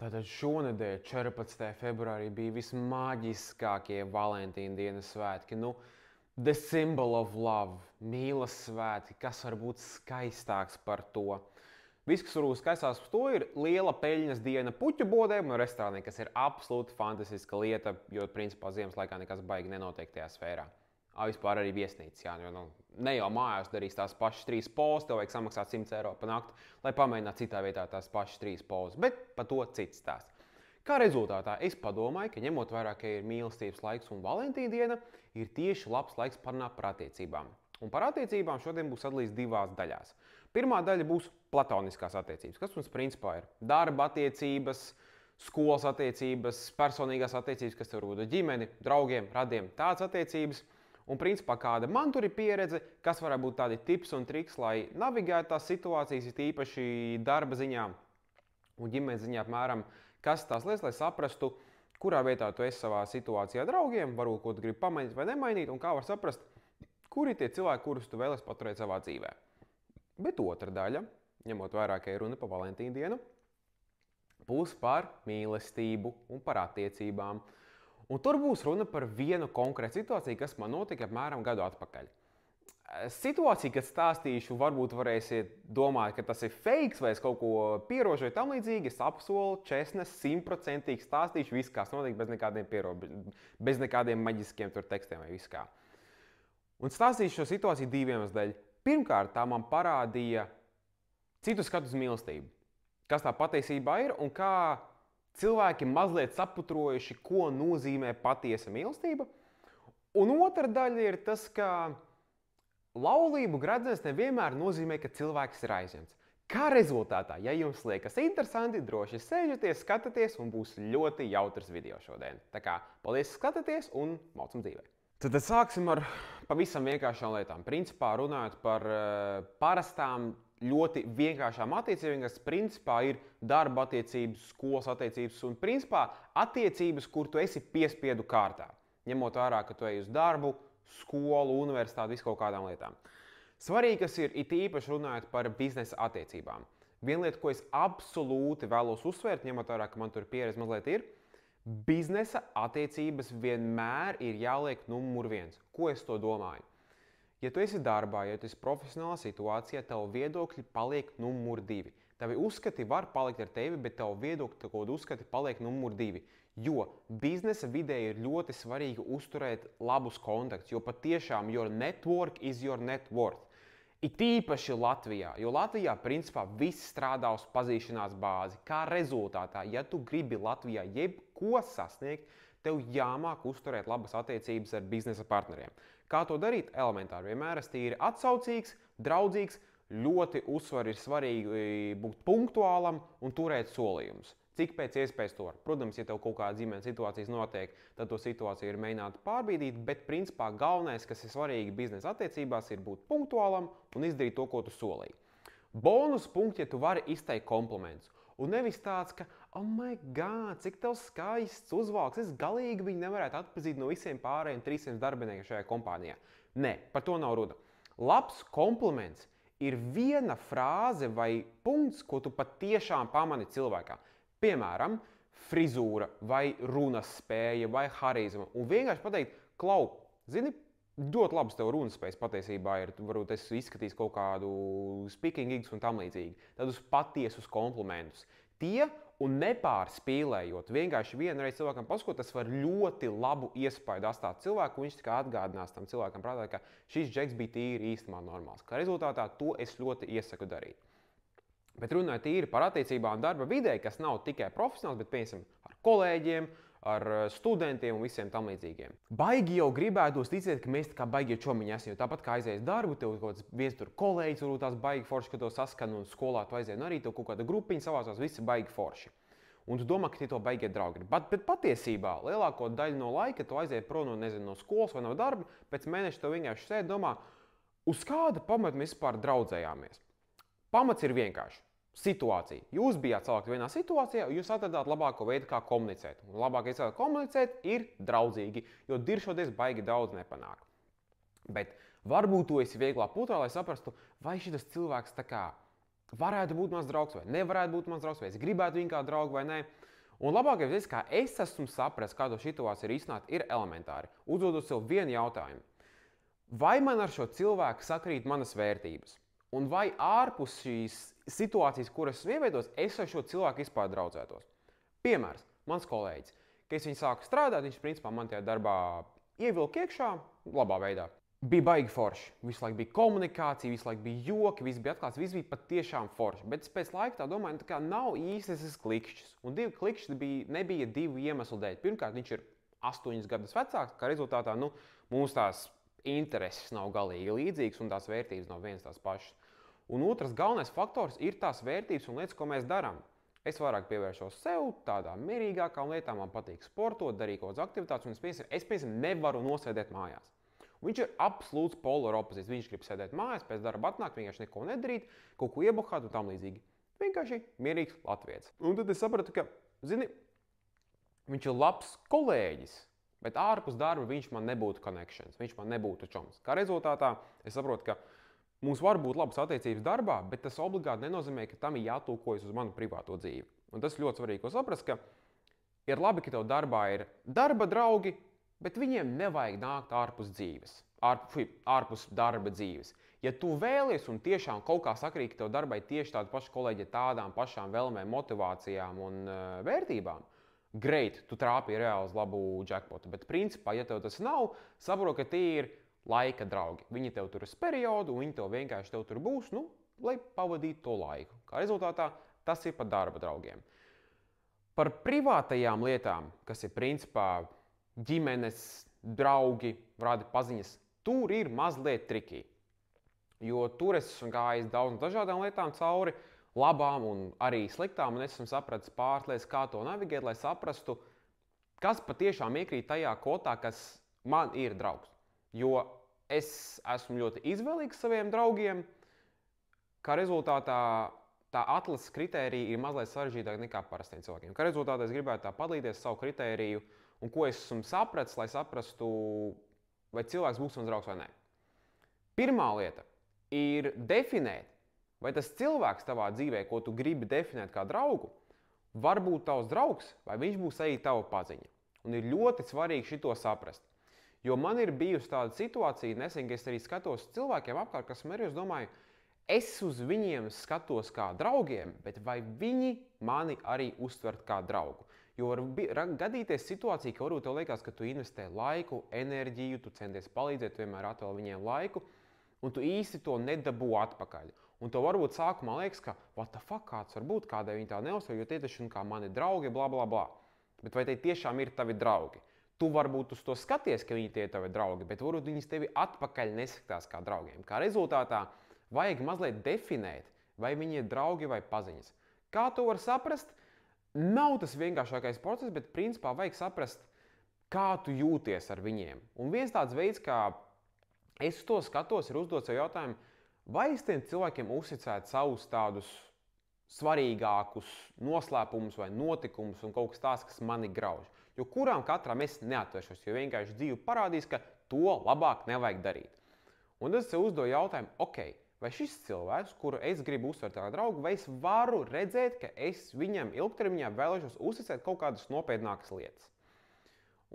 Tātad šonedēļ, 14. februārī, bija vismaģiskākie Valentīna dienas svētki. The symbol of love, mīlas svētki, kas var būt skaistāks par to. Viss, kas varbūt skaistāks par to, ir liela peļņas diena puķu bodēm no restorāniem, kas ir absolūti fantastiska lieta, jo, principā, ziemas laikā nekas baigi nenotiek tajā sfērā. Vispār arī viesnīcas, jo ne jau mājās darīs tās pašas 3 pozas, tev vajag samaksāt 100 eiro par nakti, lai pamēģinātu citā vietā tās pašas 3 pozas, bet par to cits stāsts. Kā rezultātā es padomāju, ka ņemot vērā, ka ir mīlestības laiks un Valentīna diena, ir tieši labs laiks parunāt par attiecībām. Un par attiecībām šodien būs sadalīts 2 daļās. Pirmā daļa būs platoniskās attiecības, kas mums principā ir darba attiecības, skolas attiecības, personīgās attiecības, kas tev rūda ģimeni, draugiem, radiem, tādas attiecības. Un principā kāda man tur ir pieredze, kas varētu būt tādi tips un triks, lai navigētu tās situācijas, it īpaši darba ziņā un ģimenes ziņā apmēram, kas tās lietas, lai saprastu, kurā vietā tu esi savā situācijā draugiem, varbūt ko tu gribi pamainīt vai nemainīt, un kā var saprast, kuri ir tie cilvēki, kurus tu vēlies paturēt savā dzīvē. Bet otra daļa, ņemot vērā, ka ir runa par Valentīna dienu, būs par mīlestību un par attiecībām. Un tur būs runa par vienu konkrētu situāciju, kas man notika apmēram gadu atpakaļ. Situācija, kad stāstīšu, varbūt varēsiet domāt, ka tas ir fakes vai es kaut ko pierožoju tam līdzīgi. Es apsolu, česnes, 100% stāstīšu visu, kas notika bez nekādiem maģiskiem tekstiem vai viskā. Un stāstīšu šo situāciju 2 iemeslu dēļ. Pirmkārt, tā man parādīja citu skatu uz mīlestību. Kas tā patiesībā ir un kā cilvēki mazliet saputrojuši, ko nozīmē patiesa mīlestība. Un otra daļa ir tas, ka laulību gredzens nevienmēr nozīmē, ka cilvēks ir aizņemts. Kā rezultātā, ja jums liekas interesanti, droši sēžaties, skatāties un būs ļoti jautrs video šodien. Tā kā paldies, ka skatāties un maucam dzīvē. Tad sāksim ar pavisam vienkāršām lietām. Principā runājot par parastām ļoti vienkāršām attiecībām, kas principā ir darba attiecības, skolas attiecības un principā attiecības, kur tu esi piespiedu kārtā. Ņemot vērā, ka tu ej uz darbu, skolu, universitāti, visu kaut kādām lietām. Svarīgi, kas ir it īpaši runājot par biznesa attiecībām. Viena lieta, ko es absolūti vēlos uzsvērt, ņemot vērā, ka man tur pieredze mazliet ir, biznesa attiecības vienmēr ir jāliek numur 1. Ko es to domāju? Ja tu esi darbā, ja tu esi profesionālā situācijā, tavu viedokļi paliek numur 2. Tavi uzskati var palikt ar tevi, bet tavu viedokļi, ko tu uzskati, paliek numur 2. Jo biznesa vidē ir ļoti svarīgi uzturēt labus kontaktus, jo patiešām your network is your net worth. It īpaši Latvijā, jo Latvijā principā viss strādā uz pazīšanās bāzi. Kā rezultātā, ja tu gribi Latvijā jebko sasniegt, tev jāmāk uzturēt labas attiecības ar biznesa partneriem. Kā to darīt? Elementāri. Vienmēr es tīri atsaucīgs, draudzīgs, ļoti uzsver ir svarīgi būt punktuālam un turēt solījumus. Cik pēc iespējas to var. Protams, ja tev kaut kāda ģimenes situācijas notiek, tad to situāciju ir mēģināt pārbīdīt, bet principā galvenais, kas ir svarīgi biznesa attiecībās, ir būt punktuālam un izdarīt to, ko tu solīji. Bonus punkti, ja tu vari izteikt komplimentus. Un nevis tāds, ka, oh my god, cik tev skaists uzvalks, es galīgi viņu nevarētu atpazīt no visiem pārējiem 300 darbiniekiem šajā kompānijā. Nē, par to nav runa. Labs kompliments ir viena frāze vai punkts, ko tu patiešām pamani cilvēkā. Piemēram, frizūra vai runas spēja vai harizma. Un vienkārši pateikt, Klau, zini, ļoti labs tev runas spējas patiesībā ir. Varbūt es izskatīšu kaut kādu speaking gigs un tam līdzīgi. Tad uz patiesus komplimentus. Tie un nepārspīlējot, vienkārši vienreiz cilvēkam pasakot, tas var ļoti labu iespaidu atstāt cilvēku, un viņš tikai atgādinās tam cilvēkam prātā, ka šis džeks bija tīri īstenībā normāls. Kā rezultātā to es ļoti iesaku darīt. Bet runājot tīri par attiecībām darba vidē, kas nav tikai profesionāls, bet piemēram ar kolēģiem, ar studentiem un visiem tam līdzīgiem. Baigi jau gribētos ticēt, ka mēs tā kā baigie čomiņi esam, jo tāpat kā aizies darbu, tev kaut kāds viens tur kolēģis, varbūt tās baigi forši, ka to saskan un skolā tu aizies, un arī tev kaut kāda grupiņa savācās, visi baigi forši. Un tu domā, ka tie to baigie draugi ir. Bet patiesībā lielāko daļu no laika tu aizies prom no skolas vai no darba, pēc mēneša tu vienkārši sēdi domā, uz kāda pamata mēs vispār draudzējāmies. Pamats ir vienkārši. Situācija. Jūs bijāt salikti vienā situācijā, un jūs atradāt labāko veidu, kā komunicēt. Un labākais veids, kā komunicēt, ir draudzīgi, jo diršoties baigi daudz nepanāk. Bet varbūt tu esi vieglā putā, lai saprastu, vai šis cilvēks tā kā varētu būt mans draugs vai nevarētu būt mans draugs, vai es gribētu viņu kā draugu vai nē. Un labākais veids, kā es esmu sapratis, kā to situāciju risināt, ir elementāri. Uzdodot sev vienu jautājumu. Vai man ar šo cilvēku sakrīt manas vērtības? Un vai ārpus šīs situācijas, kuras esmu ieveidojis, es ar šo cilvēku vispār draudzētos? Piemērs, mans kolēģis, kad es viņu sāku strādāt, viņš principā man tajā darbā ievilka iekšā labā veidā. Bija baigi forši. Visu laiku bija komunikācija, visu laiku bija joki, viss bija atklāts, viss bija patiešām forši. Bet es pēc laika tā domāju, ka nav īsti tas klikšķis. Un divi klikšķi nebija divu iemeslu dēļ. Pirmkārt, viņš ir 8 gadus vecāks, kā rezultātā mums tās intereses nav galīgi līdzīgas un tās vērtības nav vienas tās pašas. Un otrs galvenais faktors ir tās vērtības un lietas, ko mēs darām. Es vairāk pievēršos sev, tādām mierīgākām lietām, man patīk sportot, darīt kaut kādas aktivitātes, un es piemēram, nevaru nosēdēt mājās. Viņš ir absolūts polar opozīts. Viņš grib sēdēt mājās, pēc darba atnākt, vienkārši neko nedarīt, kaut ko iebuhāt un tam līdzīgi. Vienkārši mierīgs latvietis. Un tad es sapratu, ka, viņš ir labs kolēģis, bet ārpus darba viņš man nebūtu connections, viņš man nebūtu čoms. Kā rezultātā es saprotu, ka mums var būt labas attiecības darbā, bet tas obligāti nenozīmē, ka tam ir jātulkojas uz manu privāto dzīvi. Un tas ļoti svarīgi, ko saprast, ka ir labi, ka tev darbā ir darba draugi, bet viņiem nevajag nākt ārpus dzīves, ārpus darba dzīves. Ja tu vēlies un tiešām kaut kā sakrīt, ka tev darbai tieši tādi paši kolēģi ar tādām pašām vēlmēm, motivācijām un vērtībām, great, tu trāpīji reāli uz labu jackpotu. Bet principā, ja tev tas nav, saproti, ka tie ir laika draugi. Viņi tev tur uz periodu, un viņi tev vienkārši tur būs, lai pavadītu to laiku. Kā rezultātā, tas ir par darba draugiem. Par privātajām lietām, kas ir principā ģimenes, draugi, rādi paziņas, tur ir mazliet trikī. Jo tur es esmu gājis daudz dažādām lietām cauri, labām un arī sliktām, un es esmu sapratis pāris lietas, kā to navigēt, lai saprastu, kas patiešām iekrīt tajā kvotā, kas man ir draugs. Jo es esmu ļoti izvēlīgs saviem draugiem, kā rezultātā tā atlases kritērija ir mazliet sarežģītāka nekā parastiem cilvēkiem. Kā rezultātā es gribētu tā padalīties savu kritēriju, un ko es esmu sapratis, lai saprastu, vai cilvēks būs mans draugs vai nē. Pirmā lieta ir definēt, vai tas cilvēks tavā dzīvē, ko tu gribi definēt kā draugu, var būt tavs draugs, vai viņš būs arī tava paziņa. Un ir ļoti svarīgi šito saprast. Jo man ir bijusi tāda situācija, nesen, ka es arī skatos cilvēkiem apkārt, kas man ir, es domāju, es uz viņiem skatos kā draugiem, bet vai viņi mani arī uztvert kā draugu? Jo var gadīties situācija, ka varbūt tev liekas, ka tu investē laiku, enerģiju, tu centies palīdzēt, vienmēr atvēl viņiem laiku, un tu īsti to nedabū atpakaļ. Un tev varbūt sākumā liekas, ka what the fuck, kāds var būt, kādēļ viņi tā neuztver, jo tie taču kā mani draugi, bla, bla, bla. Bet vai tie tiešām ir tavi draugi? Tu varbūt uz to skaties, ka viņi tie ir tavi draugi, bet varbūt viņas tevi atpakaļ neskatās kā draugiem. Kā rezultātā vajag mazliet definēt, vai viņi ir draugi vai paziņas. Kā to var saprast? Nav tas vienkāršākais process, bet principā vajag saprast, kā tu jūties ar viņiem. Un viens tāds veids, kā es to skatos, ir uzdot sev jautājumu, vai es tiem cilvēkiem uzticētu savus tādus svarīgākus noslēpumus vai notikumus un kaut kas tāds, kas mani grauž. Jo kurām katram es neatvēršos, jo vienkārši dzīve parādīs, ka to labāk nevajag darīt. Un tad es sev uzdodu jautājumu, ok, vai šis cilvēks, kuru es gribu uztvert kā draugu, vai es varu redzēt, ka es viņam ilgtermiņā vēlēšos uzticēt kaut kādas nopietnākas lietas.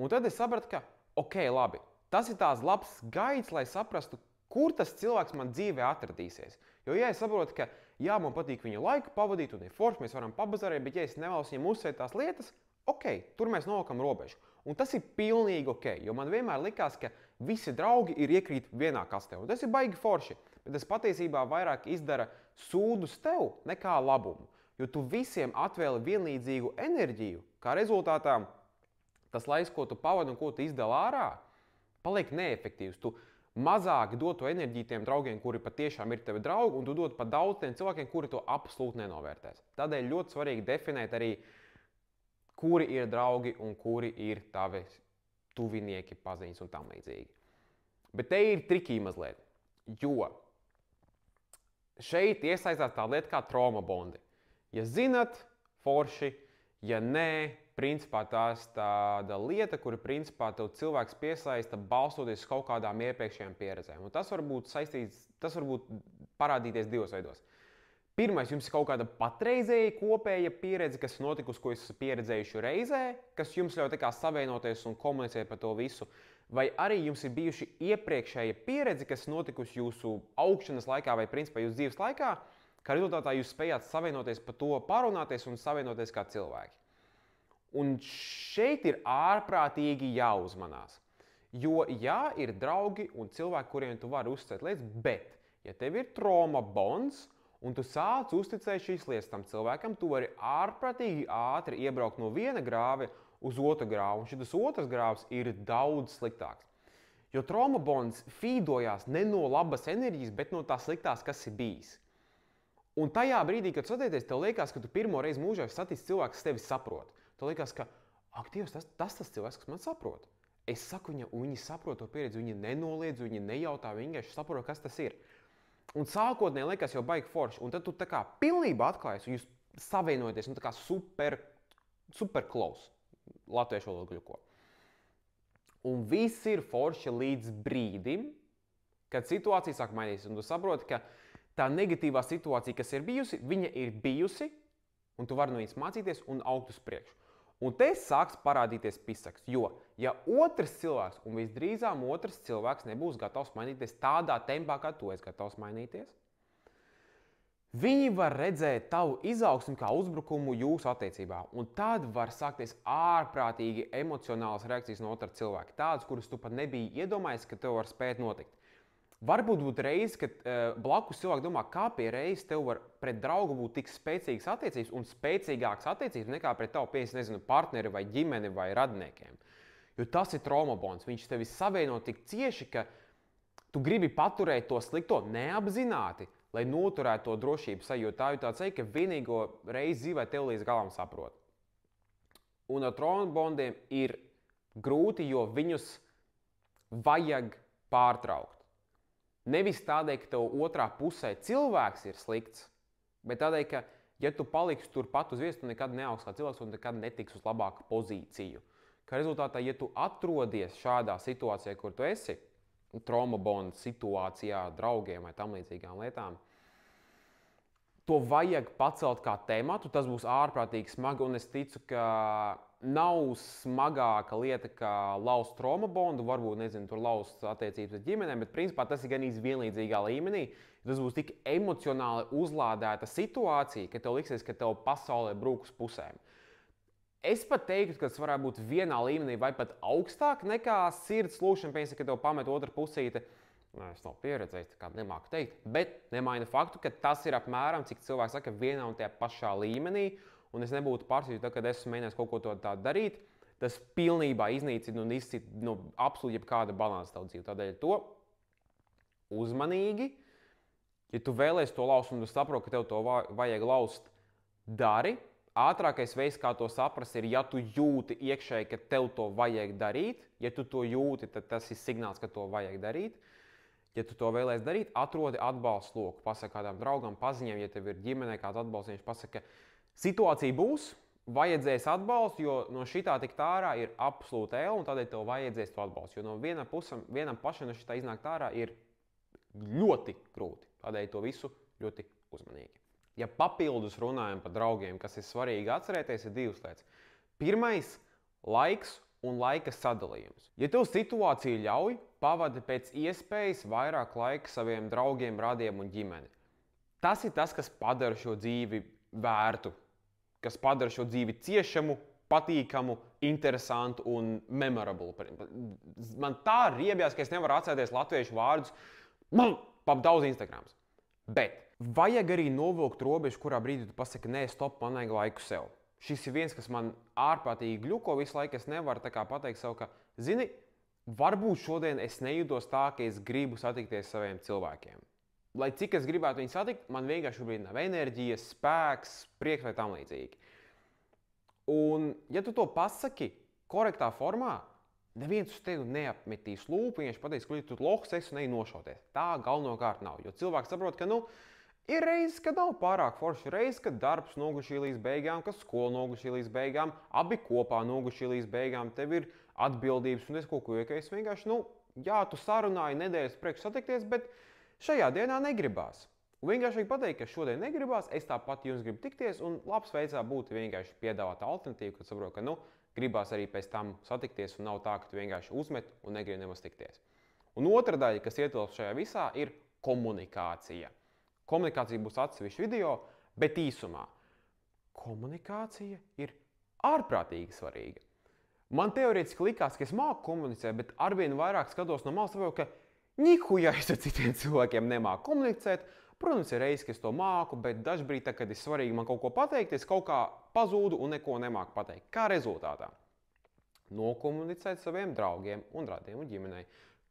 Un tad es sapratu, ka ok, labi, tas ir tās labs gaids, lai saprastu, kur tas cilvēks man dzīvē atradīsies. Jo ja es saprotu, ka jā, man patīk viņu laiku pavadīt un ir forši, mēs varam pabazarēt, bet ja es nevēlos viņam uzsvērt tās lietas, ok, tur mēs nolikam robežu. Un tas ir pilnīgi ok, jo man vienmēr likās, ka visi draugi ir iekrīt vienā kastē. Un tas ir baigi forši, bet tas patiesībā vairāk izdara sūdus tev nekā labumu. Jo tu visiem atvēli vienlīdzīgu enerģiju, kā rezultātā tas laiks, ko tu pavadi un ko tu izdali ārā, paliek neefektīvs. Tu mazāk dod to enerģiju tiem draugiem, kuri patiešām ir tevi draugi, un tu dod pa daudz tiem cilvēkiem, kuri to absolūti nenovērtēs. Tādēļ ļoti svarīgi definēt arī, kuri ir draugi un kuri ir tavi tuvinieki, paziņas un tam līdzīgi. Bet te ir trikī mazliet, jo šeit iesaistās tā lieta kā trauma bondi. Ja zinat, forši, ja nē, principā tās tāda lieta, kura principā tev cilvēks piesaista balstoties uz kaut kādām iepriekšējām pieredzēm. Un tas var būt parādīties divos veidos. Pirmais, jums ir kaut kāda patreizēja kopēja pieredze, kas ir notikusi, ko esat pieredzējuši reizē, kas jums ļauj savienoties un komunicēt par to visu. Vai arī jums ir bijuši iepriekšēja pieredze, kas notikusi jūsu augšanas laikā vai principā jūsu dzīves laikā, kā rezultātā jūs spējāt savienoties par to, parunāties un savienoties kā cilvēki. Un šeit ir ārprātīgi jāuzmanās. Jo jā, ir draugi un cilvēki, kuriem tu vari uzticēt lietas, bet ja tev ir trauma bonds, un tu sāc uzticēt šīs lietas tam cilvēkam, tu vari ārprātīgi ātri iebraukt no viena grāva uz otru grāvu, un šis otrs grāvs ir daudz sliktāks. Jo trauma bonds fīdojās ne no labas enerģijas, bet no tās sliktās, kas ir bijis. Un tajā brīdī, kad satieties, tev liekas, ka tu pirmo reizi mūžā satiec cilvēku, kas tevi saprot. Tev liekas, ka, ak, Dievs, tas cilvēks, kas man saprot. Es saku viņam, un viņi saprot to pieredzi, viņi nenoliedz, viņi nejautā, viņi vienkārši saprot, kas tas ir. Un sākotnēji liekas jau baigi forši, un tad tu tā kā pilnībā atklājies, un jūs savienojaties, un tā kā super close, latviešu valodu gļuko. Un viss ir forši līdz brīdim, kad situācija sāk mainīties, un tu saproti, ka tā negatīvā situācija, kas ir bijusi, viņa ir bijusi, un tu vari no viņas mācīties un augt uz priekšu. Un te sāks parādīties pisaks, jo, ja otrs cilvēks, un visdrīzāk otrs cilvēks nebūs gatavs mainīties tādā tempā, kā tu esi gatavs mainīties, viņi var redzēt tavu izaugsmi kā uzbrukumu jūsu attiecībā, un tad var sākties ārprātīgi emocionālas reakcijas no otra cilvēka, tādas, kuras tu pat nebija iedomājies, ka tev var spēt notikt. Varbūt būt reize, kad blakus cilvēki domā, kā pie reizes tev var pret draugu būt tik spēcīgas attiecības un spēcīgākas attiecības nekā pret tavu partneri vai ģimeni vai radiniekiem. Jo tas ir trauma bonds. Viņš tevi savieno tik cieši, ka tu gribi paturēt to slikto neapzināti, lai noturētu to drošības sajūtu. Tā ir tā ceļa, ka vienīgo reizi dzīvē tev līdz galam saprot. Un ar trauma bondiem ir grūti, jo viņus vajag pārtraukt. Nevis tādēļ, ka tev otrā pusē cilvēks ir slikts, bet tādēļ, ka, ja tu paliksi turpat uz vietas, tu nekad neaugs kā cilvēks un nekad netiks uz labāku pozīciju. Kā rezultātā, ja tu atrodies šādā situācijā, kur tu esi, trauma bond situācijā, draugiem vai tam līdzīgām lietām, to vajag pacelt kā tematu, tas būs ārprātīgi smagi, un es ticu, ka nav smagāka lieta, kā laust trauma bondu, varbūt, nezinu, tur laust attiecības ar ģimenēm, bet principā tas ir gan vienlīdzīgā līmenī. Tas būs tik emocionāli uzlādēta situācija, ka tev liksies, ka tev pasaulē brūk uz pusēm. Es pat teiktu, ka tas varētu būt vienā līmenī vai pat augstāk nekā sirds lūšana, piemēram, ka tev pamet otru pusīti. Es nav pieredzējis, tā kā nemāku teikt, bet nemaina faktu, ka tas ir apmēram, cik cilvēks saka, vienā un tajā pašā līmenī, un es nebūtu pārsteigts, kad esmu mēģinājis kaut ko tādu darīt, tas pilnībā iznīcina un izcita absolūti jebkāda balansa tavu dzīvi. Tādēļ to uzmanīgi, ja tu vēlēsi to laust un tu saproti, ka tev to vajag laust, dari. Ātrākais veids, kā to saprast, ir, ja tu jūti iekšēji, ka tev to vajag darīt. Ja tu to jūti, tad tas ir signāls, ka to vajag darīt. Ja tu to vēlēsi darīt, atrodi atbalstu loku. Pasaki kādam draugam, paziņam, ja tev ir ģimenē kāds atbalsts, viņš pasaka, ka situācija būs, vajadzēs atbalstu, jo no šitā tikt ārā ir absolūti ēla, un tādēļ tev vajadzēs to atbalstu. Jo no vienam pašam no šitā iznākt ārā ir ļoti grūti. Tādēļ to visu ļoti uzmanīgi. Ja papildus runājam par draugiem, kas ir svarīgi atcerēties, ir divas lietas. Pirmais – laiks un laika sadalījums. Ja tev situācija ļauj, pavadi pēc iespējas vairāk laika saviem draugiem, radiem un ģimeni. Tas ir tas, kas padara šo dzīvi vērtu, kas padara šo dzīvi ciešamu, patīkamu, interesantu un memorable. Man tā riebjās, ka es nevaru atcerēties latviešu vārdus pap daudz Instagrams. Bet vajag arī novilkt robežu, kurā brīdī tu pasaki, nē, stop, man vajag laiku sev. Šis ir viens, kas man ārprātīgi gļuko visu laiku. Es nevaru tā kā pateikt sev, ka, zini, varbūt šodien es nejūtos tā, ka es gribu satikties saviem cilvēkiem. Lai cik es gribētu viņus satikt, man vienkārši šobrīd nav enerģijas, spēks, prieks vai tam līdzīgi. Un, ja tu to pasaki korektā formā, neviens uz tevi neapmetīs lūpu, viņš pateiks, ka tu lohs esi un ej nošauties. Tā galvenokārt nav, jo cilvēks saprot, ka, ir reizes, kad nav pārāk forši, reizes, kad darbs nogušī līdz beigām, kad skola nogušī līdz beigām, abi kopā nogušī līdz beigām, tev ir atbildības un es kaut ko iekais vienkārši, jā, tu sarunāji nedēļas priekš satikties, bet šajā dienā negribās. Un vienkārši pateikt, ka šodien negribās, es tāpat jums gribu tikties, un labs veidā būtu vienkārši piedāvāt alternatīvu, kad saprotu, ka gribās arī pēc tam satikties, un nav tā, ka tu vienkārši uzmet un negribi nemaz tikties. Un otra daļa, kas ietilpst šajā visā, ir komunikācija. Komunikācija būs atsevišķa video, bet īsumā komunikācija ir ārprātīgi svarīga. Man teorētiski likās, ka es māku komunicēt, bet arvien vairāk skatos no malas, ka nihuja es ar citiem cilvēkiem nemāku komunicēt. Protams, ir reizes, ka es to māku, bet dažbrīd, kad ir svarīgi man kaut ko pateikt, es kaut kā pazūdu un neko nemāku pateikt. Kā rezultātā? Nokomunicēt saviem draugiem un radiem un ģimenei.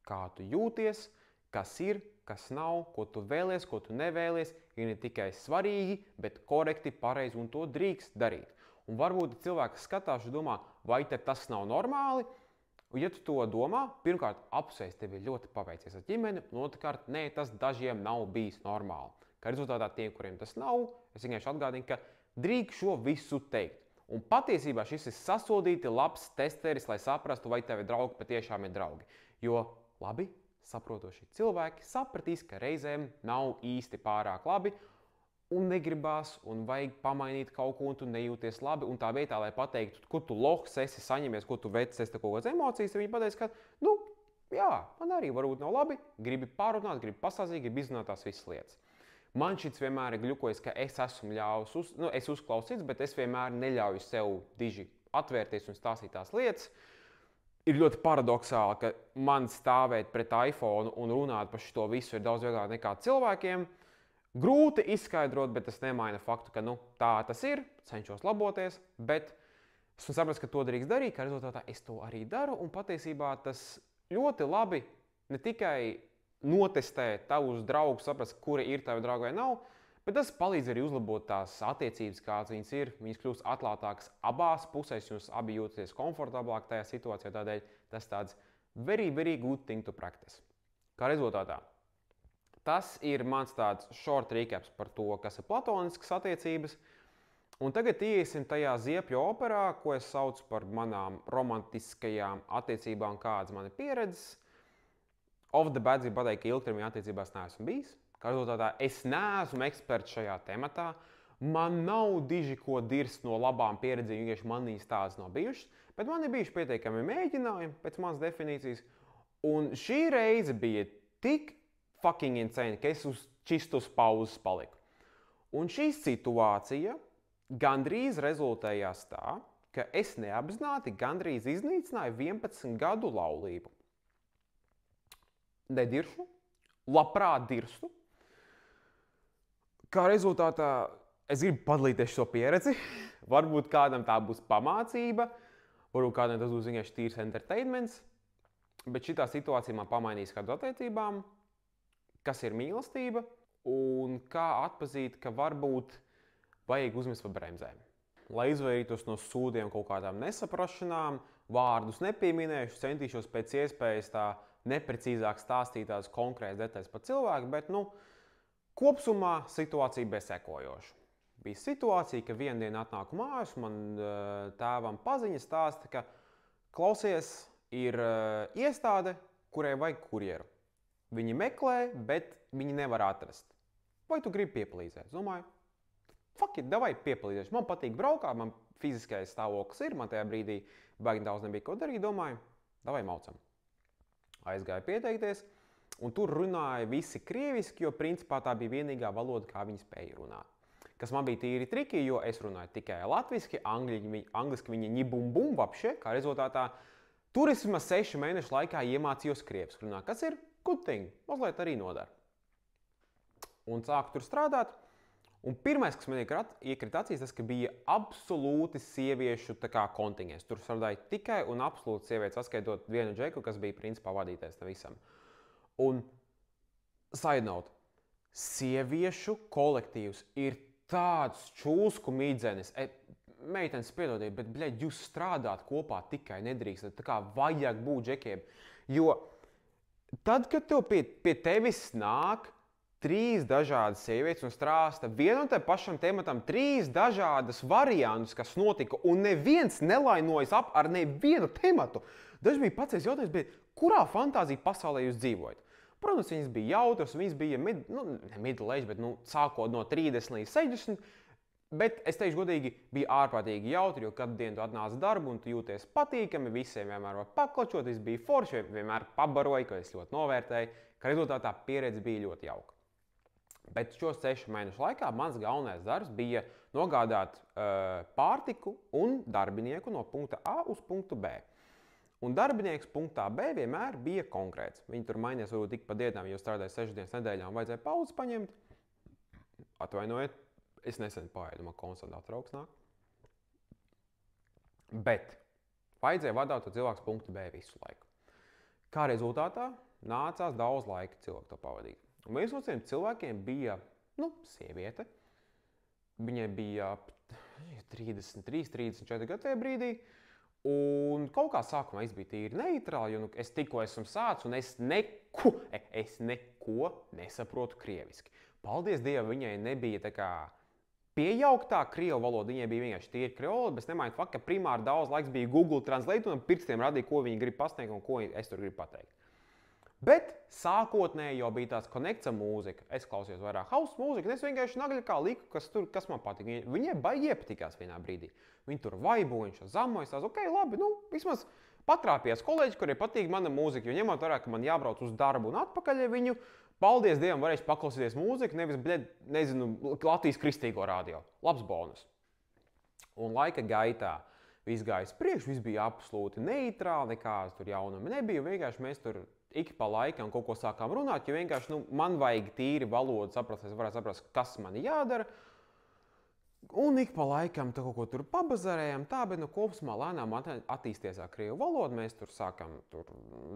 Kā tu jūties, kas ir, kas nav, ko tu vēlies, ko tu nevēlies, ir ne tikai svarīgi, bet korekti, pareizi un to drīkst darīt. Un varbūt cilvēks skatās un domā, vai tas nav normāli? Un ja tu to domā, pirmkārt, apsveic, tev ir ļoti paveicies ar ģimeni, un otrkārt, nē, tas dažiem nav bijis normāli. Kā rezultātā tiem, kuriem tas nav, es vienkārši atgādinu, ka drīkst šo visu teikt. Un patiesībā šis ir sasodīti labs testeris, lai saprastu, vai tevi draugi patiešām ir draugi. Jo labi saprotoši cilvēki sapratīs, ka reizēm nav īsti pārāk labi, un negribās, un vajag pamainīt kaut ko, un tu nejūties labi, un tā vietā, lai pateiktu, ko tu lohs esi saņemies, ko tu vecis, esi kaut kādas emocijas, viņi pateiks, ka, jā, man arī varbūt nav labi, gribi pārunāt, gribi pastāstīt, gribi izrunāt tās visas lietas. Man šits vienmēr ir gļukojis, ka es esmu ļāvis, es uzklausīts, bet es vienmēr neļauju sev diži atvērties un stāstīt tās lietas. Ir ļoti paradoxāli, ka man stāvēt pret iPhone un runāt par šo visu ir daudz vieglāk nekā cilvēkiem. Grūti izskaidrot, bet tas nemaina faktu, ka tā tas ir, cenšos laboties, bet esmu sapratis, ka to drīkst darīt, ka rezultātā es to arī daru, un patiesībā tas ļoti labi ne tikai notestē tavus draugus, saprast, kuri ir tavi draugi vai nav, bet tas palīdz arī uzlabot tās attiecības, kādas viņas ir. Viņas kļūst atklātākas abās pusēs, jūs abi jūtaties komfortablāk tajā situācijā, tādēļ tas tāds very, very good thing to practice. Kā rezultātā? Tas ir mans tāds short recaps par to, kas ir platoniskas attiecības. Un tagad iesim tajā ziepju operā, ko es saucu par manām romantiskajām attiecībām, kādas man ir pieredzes. Off the bat gribu pateikt, ka ilgtermiņa attiecībās neesmu bijis. Kā rezultātā es neesmu eksperts šajā tematā. Man nav diži ko dirst no labām pieredzēm, vienkārši man viņas tādas nav bijušas. Bet man ir bijuši pietiekami mēģinājumi pēc manas definīcijas. Un šī reize bija tik fucking insane, ka es uz čistus pauzes paliku. Un šī situācija gandrīz rezultējās tā, ka es neapzināti gandrīz iznīcināju 11 gadu laulību. Nediršu, labprāt dirstu. Kā rezultātā es gribu padalīties šo pieredzi. Varbūt kādam tā būs pamācība, varbūt kādam tas būs vienkārši tīrs entertainments, bet šitā situācija man pamainīs kādu attiecībām, kas ir mīlestība un kā atpazīt, ka varbūt vajag uzmest pa bremzēm. Lai izvairītos no sūdiem kaut kādām nesaprašanām, vārdus nepieminēšu, centīšos pēc iespējas tā neprecīzāk stāstīt tās konkrētas detaļas par cilvēku, bet, kopsumā situācija bija sekojoša. Bija situācija, ka vienu dienu atnāku mājās, man tēvam paziņa stāsta, ka klausies, ir iestāde, kurai vajag kurjeru. Viņi meklē, bet viņi nevar atrast. Vai tu gribi piepalīdzēt? Es domāju, fuck it, davai piepalīdzēšu. Man patīk braukāt, man fiziskais stāvoklis ir, man tajā brīdī baigi daudz nebija ko darīt, domāju, davai maucam. Aizgāju pieteikties, un tur runāja visi krieviski, jo principā tā bija vienīgā valoda, kā viņi spēja runāt. Kas man bija tīri triki, jo es runāju tikai latviski, angliski viņi ņibum-bum vapšē, kā rezultātā tur es vismaz 6 mēnešu laikā iemācījos krieviski runāt, kas ir good thing, mazliet arī nodara. Un sāku tur strādāt, un pirmais, kas man iekrita acīs, tas, ka bija absolūti sieviešu kontingents. Tur strādāja tikai un absolūti sievietes, saskaitot vienu džeku, kas bija principā vadītājs tam visam. Un side note, sieviešu kolektīvs ir tāds čūsku mīdzenis. Meitenes piedodiet, bet, bļeļ, jūs strādāt kopā tikai nedrīkstat. Tā kā vajag būt džekiem. Jo tad, kad tev pie tevis nāk 3 dažādas sievietes un strāsta vienu un te pašam tematam 3 dažādas variantus, kas notika, un neviens nelainojas ap ar nevienu tematu. Daži bija pats jautājums, bet kurā fantāzija pasaulē jūs dzīvojat? Protams, viņas bija jautras, viņas bija middle-age, bet sākot no 30 līdz 60. Bet es teikšu godīgi, bija ārprātīgi jautri, jo katru dienu tu atnāc darbu un tu jūties patīkami, visiem vienmēr var paklačot, viss bija forši, vienmēr pabaroja, ko es ļoti novērtēju, ka rezultātā pieredze bija ļoti jauka. Bet šo 6 mēnešu laikā mans galvenais darbs bija nogādāt pārtiku un darbinieku no punkta A uz punktu B. Un darbinieks punktā B vienmēr bija konkrēts. Viņi tur mainījās varbūt tik pa dienām, jo strādāja 6 dienas nedēļā un vajadzēja pauzes paņemt. Atvainojiet, es nesen paēdu, man konstantā trauks nāk. Bet vajadzēja vadāt to cilvēku punktu B visu laiku. Kā rezultātā nācās daudz laika cilvēku to pavadīt. Un viens no tiem cilvēkiem bija, sieviete. Viņai bija 33, 34 gadu tajā brīdī. Un kaut kā sākumā es biju tīri neitrāli, jo es tikko esmu sācis un es neko nesaprotu krieviski. Paldies Dievam, viņai nebija tā kā piejauktā krievu valoda, viņai bija vienkārši tīri krievu valoda, bet es nemāju faktu, ka primāri daudz laiks bija Google Translate un pirkstiem radīja, ko viņi grib pasniegt un ko es tur gribu pateikt. Bet sākotnēji jau bija tāds konekts ar mūziku. Es klausījos vairāk house mūziku, un es vienkārši nagļi kā liku, kas man patīk. Viņai baigi iepatikās vienā brīdī. Viņi tur vaibo, viņš zamojas, tās, ok, labi, vismaz patrāpījās kolēģi, kuriem patīk mana mūzika, jo ņemot vērā, ka man jābrauc uz darbu un atpakaļ viņu, paldies Dievam, varēšu paklausīties mūziku, nevis, Latvijas kristīgo radio. Labs bonus. Un laika gaitā viss gāja priekš, viss bija absolūti neitrāli, nekādas tur jaunumi nebija, vienkārši mēs tur ik pa laikam kaut ko sākām runāt, jo vienkārši man vajag tīri valodu saprast, es varētu saprast, kas man jādara. Un ik pa laikam kaut ko tur pabazarējām, bet kopumā lēnām attīstīties krievu valoda, mēs tur sākam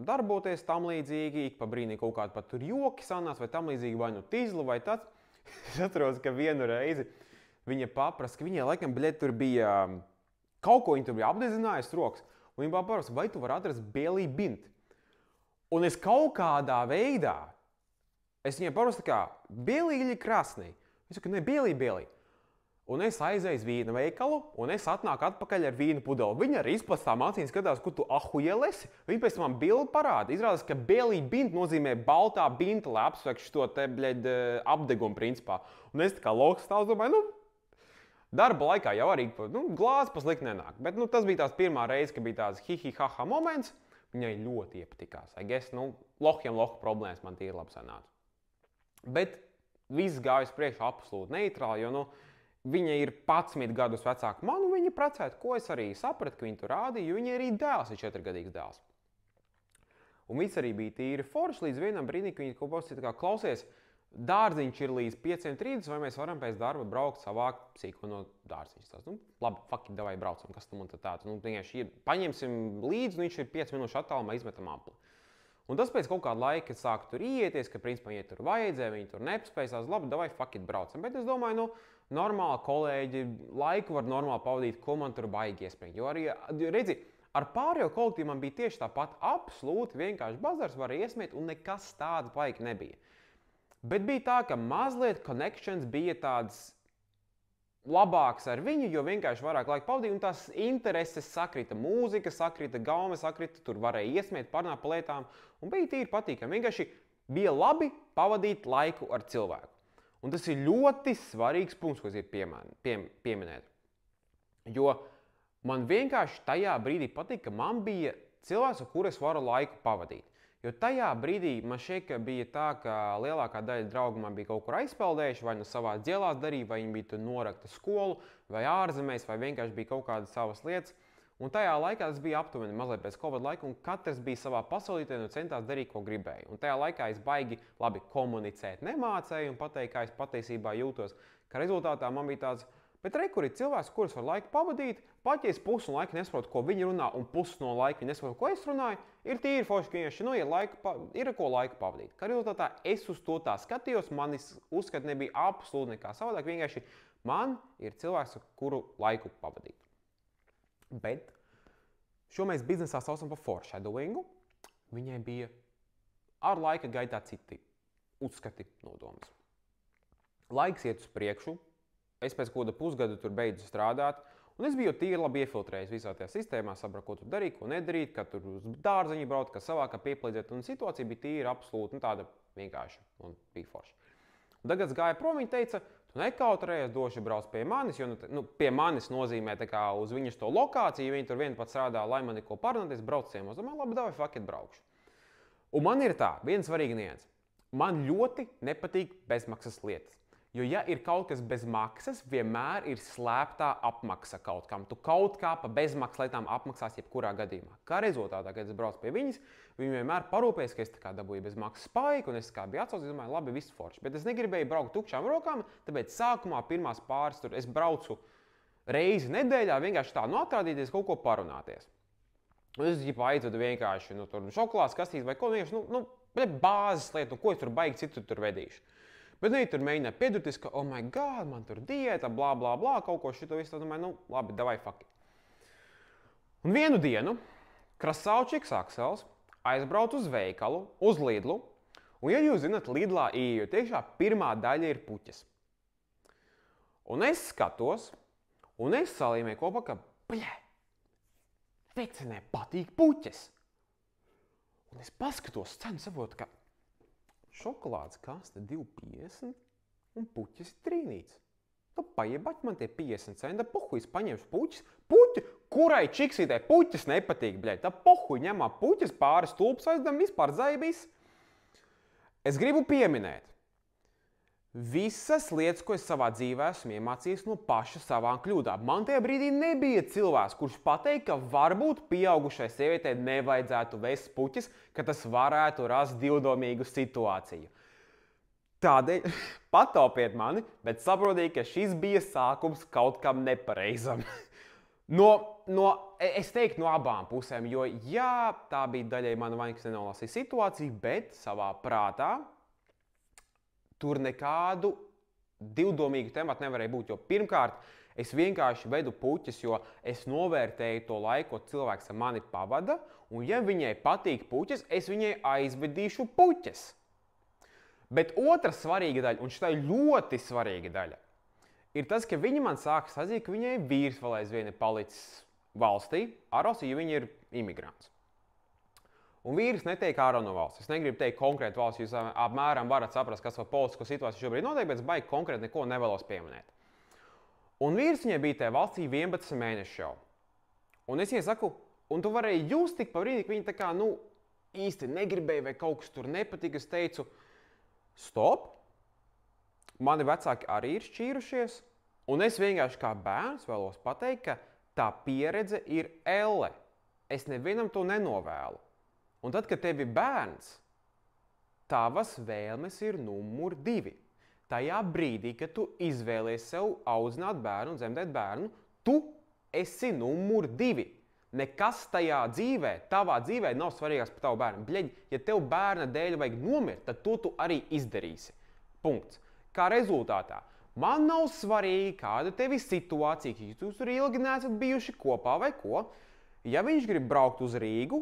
darboties tam līdzīgi, ik pa brīdī kaut kādi pat tur joki sanāca vai tam līdzīgi, vai tīzlu vai tāds. Es atceros, ka vienu reizi viņa paprasa, ka viņai laikam tur bija kaut ko, viņa tur bija apdezinājis rokas, un viņa paprasa, vai tu vari atrast Bielī Bint. Un es kaut kādā veidā, es viņai parastu kā Bielīļi krasnī. Es saku, ne, Bielī. Un es aizēju uz vīna veikalu, un es atnāku atpakaļ ar vīnu pudeli. Viņa arī izplastām acīm skatās, kur tu ahujēlesi. Viņa pēc tam man bildi parāda. Izrādās, ka Bielī Bint nozīmē baltā binta, lai apsvekš šo te, apdegumu principā. Un es tā kā loks stāvs domāju, darba laikā jau arī glāzi paslikt nenāk. Bet tas bija tās pirmā reize, ka bija tāds hi-hi-ha-ha moments. Viņai ļoti iepatikās. Lohiem problēmas man tīri labi sanāca. Bet viss gāja uz priekšu absolūti neitrāli, jo viņa ir 11 gadus vecāka man, un viņa precēta, ko es arī sapratu, ka viņa tur rādīja, jo viņa arī dēls ir 4-gadīgs dēls. Un viss arī bija tīri forši līdz vienam brīdim, ka viņa kaut kā klausies, dārziņš ir līdz 5:30, vai mēs varam pēc darba braukt savākt sīko no dārziņas. Labi, fucking, davai braucam, kas tam un tāds. Vienkārši paņemsim līdzi, un viņš ir 5 minūšu attālumā, izmetam apli. Un tas pēc kaut kāda laika sāk tur ieties, ka principā, ja tur vajadzēja, viņi tur nepaspējas, labi, davai fucking braucam. Bet es domāju, normāli kolēģi, laiku var normāli pavadīt, ko man tur baigi iespringt. Jo arī, redzi, ar pārējo kolektīvu man bija tieši tāpat absolūti vienkārši bazars varēja iesmiet, un nekas tāds baigi nebija. Bet bija tā, ka mazliet connections bija tāds labāks ar viņu, jo vienkārši vairāk laika pavadīja, un tās intereses sakrita, mūzika sakrita, gaume sakrita, tur varēja iesmiet, parunāt pa lietām, un bija tīri patīkami. Vienkārši bija labi pavadīt laiku ar cilvēku. Un tas ir ļoti svarīgs punkts, ko es gribu pieminēt. Jo man vienkārši tajā brīdī patika, ka man bija cilvēks, ar kuru es varu laiku pavadīt. Jo tajā brīdī man šķiet, ka bija tā, ka lielākā daļa draugu man bija kaut kur aizpeldējuši, vai savās dzielās darīja, vai viņi bija tur norakta skolu, vai ārzemēs, vai vienkārši bija kaut kādas savas lietas. Un tajā laikā tas bija aptuveni mazliet pēc Covid laika, un katrs bija savā pasaulītē un centās darīt, ko gribēja. Un tajā laikā es baigi labi komunicēt nemācēju un pateikt, kā es patiesībā jūtos. Ka rezultātā man bija tāds, bet kur ir cilvēks, kurus var laiku pavadīt, pat ja es pusi no laika nesaprotu, ko viņi runā, un pusi no laika nesaprotu, ko es runāju, ir tīri forši, ka vienkārši ir ko laiku pavadīt. Kā rezultātā es uz to tā skatījos, manis uzskati nebija absolūti nekā savādāk, vienkārši man ir cilvēks, ar kuru laiku pavadīt. Bet šo mēs biznesā saucam par foreshadowingu. Viņai bija ar laika gaitā citi uzskati, nodomas. Laiks iet uz priekšu. Es pēc kāda pusgada tur beidzu strādāt, Un es biju tīri labi iefiltrējis visā tajā sistēmā, sapratu, ko tur darīt, ko nedarīt, kad tur uz dārzeņu braukt, kas savākā pieplīdzēt. Un situācija bija tīri absolūti tāda vienkārša un bija forša. Un tagad es gāju prom, viņa teica, tu nekautrējies, doši brauc pie manis, jo pie manis nozīmē tā kā uz viņas to lokāciju, viņa tur vien pat strādā, lai man neko parunāties, brauc ciemos. Es domāju, labi, davai, fuck it, braukšu. Un man ir tā, viens svarīgi nianses. Man ļoti nepatīk bezmaksas lietas. Jo, ja ir kaut kas bez maksas, vienmēr ir slēptā apmaksa kaut kam. Tu kaut kā pa bezmaksas lietām apmaksās jebkurā gadījumā. Kā rezultātā, kad es braucu pie viņas, viņi vienmēr parūpējas, ka es tā kā dabūju bez maksas spaiku, un es kā biju atsaucis, domāju, labi, viss forši. Bet es negribēju braukt tukšām rokām, tāpēc sākumā pirmās pāris tur es braucu reizi nedēļā, vienkārši tā atrādīties, kaut ko parunāties. Un es aizvedu vienkārši tur šokolādes kastītes vai ko vienkārši, bāzes lietu, ko es tur baigi citu tur vedīšu. Bet viņi tur mēģināja piedurties, ka, oh my god, man tur diēta, blā, blā, blā, kaut ko šito visu. Domāju, labi, davai, fuck. Un vienu dienu Krasaučiks Aksels aizbrauc uz veikalu, uz Lidlu. Un, ja jūs zināt, Lidlā ieejot iekšā, pirmā daļa ir puķes. Un es skatos, un es salīmēju kopā, ka, vecinē patīk puķes. Un es paskatos cenu, saprotu, ka šokolādes kaste 2,50 un puķis ir trīnīts. Paiebaķi man tie 50 centi, pohujas paņemšu puķis. Puķi, kurai čiksītē puķis nepatīk, bļaļ. Pohuj ņemā puķis, pāris stulpus aizdam, vispār zaibīs. Es gribu pieminēt visas lietas, ko es savā dzīvē esmu iemācījies no paša savām kļūdām. Man tajā brīdī nebija cilvēks, kurš pateikt, ka varbūt pieaugušai sievietei nevajadzētu vest puķis, ka tas varētu rast divdomīgu situāciju. Tādēļ pataupiet mani, bet saprotiet, ka šis bija sākums kaut kam nepareizam. Es teiktu no abām pusēm, jo jā, tā bija daļai mana vaina, kas nenolasīja situāciju, bet savā prātā tur nekādu divdomīgu tematu nevarēja būt, jo pirmkārt es vienkārši vedu puķis, jo es novērtēju to laiku, ko cilvēks ar mani pavada, un ja viņai patīk puķis, es viņai aizvedīšu puķis. Bet otra svarīga daļa, un šitā ļoti svarīga daļa, ir tas, ka viņa man sāka sazīt, ka viņai vīrs vēl aizvien ir palicis valstī, ārvalstī, jo viņa ir imigrants. Un vīrs netiek ārā no valsts. Es negribu teikt konkrētu valsts, jūs apmēram varat saprast, kas par politisko situāciju šobrīd notiek, bet es baigi konkrēti neko nevēlos pieminēt. Un vīrs viņai bija tajā valstī 11 mēneši jau. Un es viņai saku, un tu varēji just tik pa brīdi, ka viņa tā kā, īsti negribēja vai kaut kas tur nepatika. Es teicu, stop, mani vecāki arī ir šķīrušies, un es vienkārši kā bērns vēlos pateikt, ka tā pieredze ir elle. Es nevienam to nenovēlu. Un tad, kad tev ir bērns, tavas vēlmes ir numur 2. Tajā brīdī, kad tu izvēlies sev audzināt bērnu un dzemdēt bērnu, tu esi numur 2. Nekas tajā dzīvē, tavā dzīvē nav svarīgāks par tavu bērnu. Bļeģ, ja tev bērna dēļ vajag nomirt, tad to tu arī izdarīsi. Punkts. Kā rezultātā, man nav svarīgi, kāda tev ir situācija, ka jūs tur ilgi neesat bijuši kopā vai ko. Ja viņš grib braukt uz Rīgu,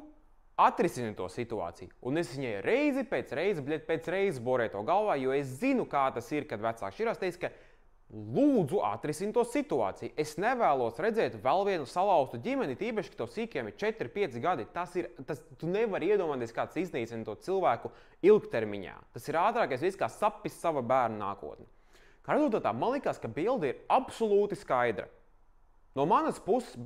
atrisini to situāciju. Un es viņai reizi pēc reizes borēju to galvā, jo es zinu, kā tas ir, kad vecāks šķirās, teica, ka lūdzu atrisini to situāciju. Es nevēlos redzēt vēl vienu salauztu ģimeni, tīpaši, ka tev sīkiem ir 4-5 gadi. Tu nevari iedomāties, kāds iznīcina to cilvēku ilgtermiņā. Tas ir ātrākais viss, kā sapis sava bērna nākotni. Kā rezultātā, man likās, ka bilde ir absolūti skaidra. No manas puses,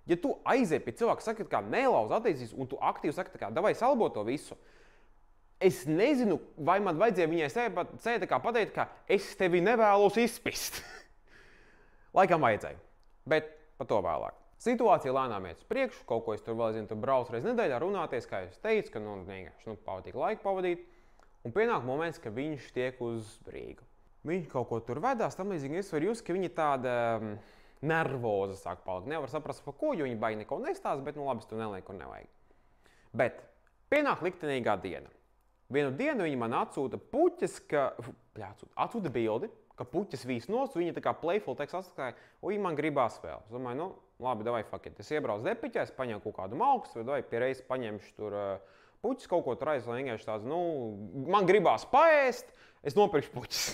ja tu aiziet pie cilvēka, saki, kā nelauz attiecības, un tu aktīvi saki, kā davai salbo to visu, es nezinu, vai man vajadzēja viņai pateikt, ka es tevi nevēlos izspist. Laikam vajadzēja, bet par to vēlāk. Situācija lēnām iet uz priekšu, kaut ko es tur vēl tur braucu reiz nedēļā runāties, kā es teicu, ka vienkārši patīk laiku pavadīt, un pienāk moments, ka viņš tiek uz Rīgu. Viņš kaut ko tur vedās, tam līdzīgi es varu just, ka viņa tāda nervoza sāk palikt. Nevar saprast, par ko, jo viņi baigi neko nestāsta, bet labi, es to nelieku un nevajag. Bet pienāk liktenīgā diena. Vienu dienu viņi man atsūta puķis, atsūta bildi, ka puķis vīs nost, viņi tā kā playful teksts atskatīja, man gribās vēl. Es domāju, labi, davai fuck it. Es iebraucu Depiķā, es paņēmu kaut kādu malkstu, vai davai pie reizes paņemšu tur puķis, kaut ko tur aizvēl, vienkārši tāds, man gribās paēst, es nopirkšu puķis.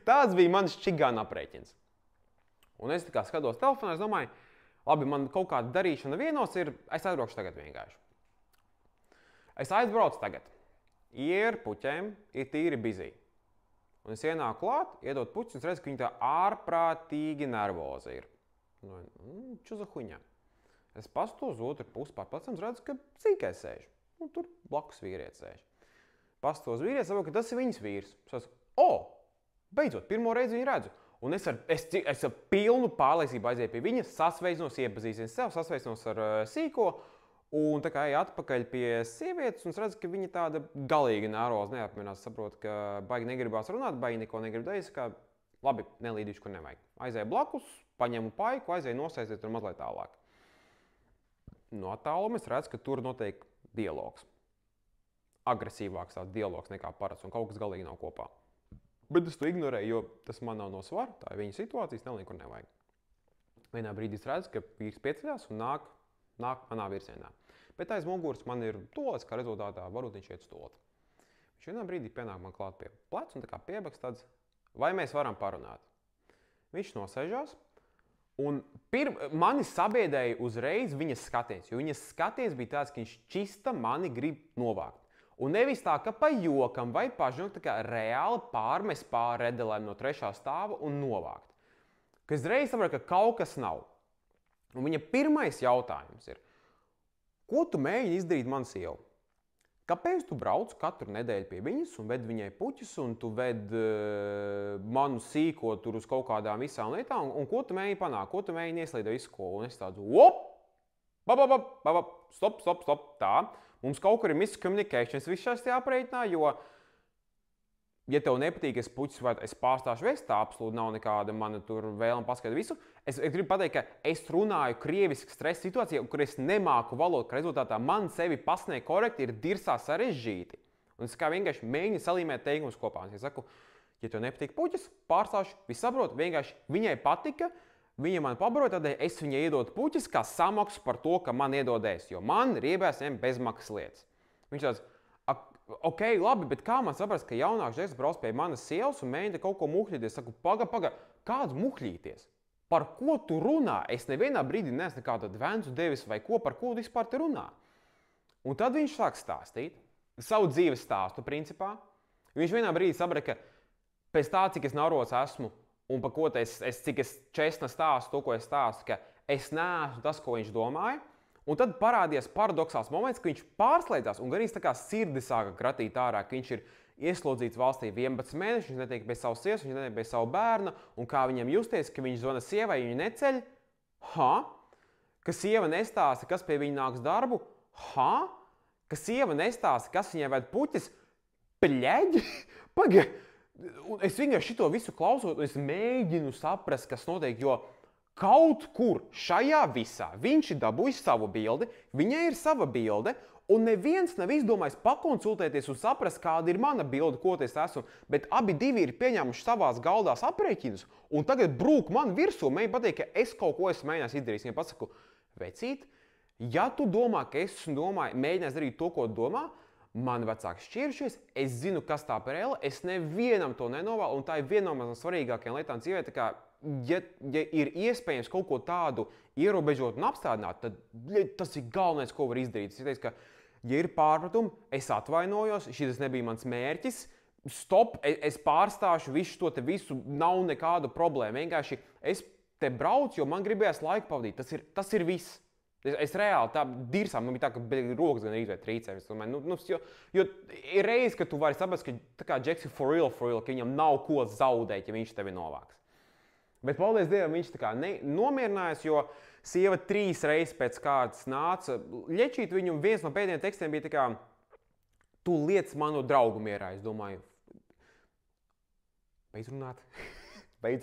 Tāds bija mans čigāna aprēķins. Un es tā kā skatos telefonā, es domāju, labi, man kaut kāda darīšana vienos ir, es aizbraukšu tagad vienkārši. Es aizbraucu tagad. Ir puķēm, ir tīri bizī. Un es ienāku klāt, iedot puķus, un es redzu, ka viņi tā ārprātīgi nervozi ir. Čuza huņā. Es pastu uz otru pusi pārplacam, redzu, ka zīkais sēž. Un tur blakus vīrietis sēž. Pastu uz vīrietis, saprotu, ka tas ir viņas vīrs. Es saku, beidzot, pirmo reizi viņu redzu. Un es ar pilnu pārliecību aizēju pie viņas, sasveicinos, iepazīstinu sev, sasveicinos ar sīko, un tā kā eju atpakaļ pie sievietes, un es redzu, ka viņa tāda galīgi nervozi neapmierinās. Saprotu, ka baigi negribās runāt, baigi neko negrib darīt, kā labi, nelīdīšu, kur nevajag. Aizēju blakus, paņemu paiku, aizēju nosēsties tur mazliet tālāk. No attāluma es redzu, ka tur notiek dialogs. Agresīvāks tāds dialogs nekā parasts, un kaut kas galīgi nav kopā. Bet es to ignorēju, jo tas man nav no svara, tā ir viņa situācijas, nelien, kur nevajag. Vienā brīdī es redzu, ka vīrs pieceļās un nāk manā virzienā. Bet aiz muguras man ir tolis, kā rezultātā varbūt viņš iet uz toleti. Viņš vienā brīdī pienāk man klāt pie pleca un tā kā piebaks tāds, vai mēs varam parunāt. Viņš nosēžās un mani sabiedēja uzreiz viņas skatiens, jo viņas skatiens bija tāds, ka viņš čista mani grib novākt. Un nevis tā, ka pa jokam vai pažņok, tā kā reāli pārmest pāri redelēm no 3. stāva un novākt. Ka es reiz saprotu, ka kaut kas nav. Un viņa pirmais jautājums ir, ko tu mēģini izdarīt manu sievu? Kāpēc tu brauc katru nedēļu pie viņas un ved viņai puķus un tu ved manu sīko tur uz kaut kādām visām lietām un ko tu mēģini panākt, ko tu mēģini ieslīdot visu ko? Un es tādu, stop, tā. Mums kaut kur ir miscommunication, es visu šās jāprēķinā, jo, ja tev nepatīk, es puķis vai es pārstāšu vest, tā absolūti nav nekāda mana tur vēlme paskatīt visu. Es gribu pateikt, ka es runāju krieviski stresa situācijā, kur es nemāku valodu, ka rezultātā man sevi pasniegt korekti ir dirsā sarežģīti. Un es kā vienkārši mēģinu salīmēt teikumus kopā. Es saku, ja tev nepatīk puķis, pārstāšu, visu saprotu, vienkārši viņai patika, viņa man pabaroja, tādēļ es viņai iedodu puķis kā samaksu par to, ka man iedodēs, jo man riebēs viņam bezmaksas lietas. Viņš tāds, ok, labi, bet kā man saprast, ka jaunāks žeks brauc pie manas sievas un mēģina kaut ko muhļīties? Es saku, paga, kāds muhļīties? Par ko tu runā? Es nevienā brīdī neesmu nekādu vencu devis vai ko, par ko tu vispār te runā. Un tad viņš sāk stāstīt savu dzīves stāstu principā. Viņš vienā brīdī saprata, ka pēc tā, cik es narots esmu, un par ko cik es čestna stāstu, to, ko es stāstu, ka es neesmu tas, ko viņš domāja. Un tad parādījās paradoxāls moments, ka viņš pārslēdzās un arī tā kā sirdi sāka kratīt ārā, ka viņš ir ieslodzīts valstī 11 mēnešus, viņš netiek pie savas sievas, viņš netiek pie savu bērnu, un kā viņam justies, ka viņš zvana sievai, viņu neceļ. Ka sieva nestāsta, kas pie viņa nāks darbu. Ka sieva nestāsta, kas viņai ved puķis. Pļeģi! Paga! Un es vienkārši šito visu klausot, un es mēģinu saprast, kas notiek, jo kaut kur šajā visā viņš ir dabūjis savu bildi, viņai ir sava bilde, un neviens nav izdomājis pakonsultēties un saprast, kāda ir mana bilde, ko es esmu, bet abi divi ir pieņēmuši savās galdās aprēķinus, un tagad brūk man virsū, mēģina pateikt, ka es kaut ko esmu mēģinājis izdarīt. Viņam pasaku, vecīt, ja tu domā, ka es mēģinājis darīt to, ko domā, mani vecāki šķiršies, es zinu, kas tā par elle, es nevienam to nenovēlu, un tā ir viena no manām svarīgākajām lietām dzīvē, tā kā, ja ir iespējams kaut ko tādu ierobežot un apstādināt, tad tas ir galvenais, ko var izdarīt. Es teicu, ka, ja ir pārpratumi, es atvainojos, šis nebija mans mērķis, stop, es pārstāšu visu, nav nekāda problēma. Vienkārši es te braucu, jo man gribējās laiku pavadīt, tas ir viss. Es reāli tā dirsām, bija tā, ka rokas gan izvērt trīcēm. Jo ir reiz, ka tu vari saprast, ka tā kā Džeks ir for real, ka viņam nav ko zaudēt, ja viņš tevi novāks. Bet, paldies Dievam, viņš tā kā nomierinājās, jo sieva 3 reizes pēc kārtas nāca ļečīt viņu, un viens no pēdējiem tekstiem bija tā kā, tu liec manu draugu mierā. Es domāju, beidz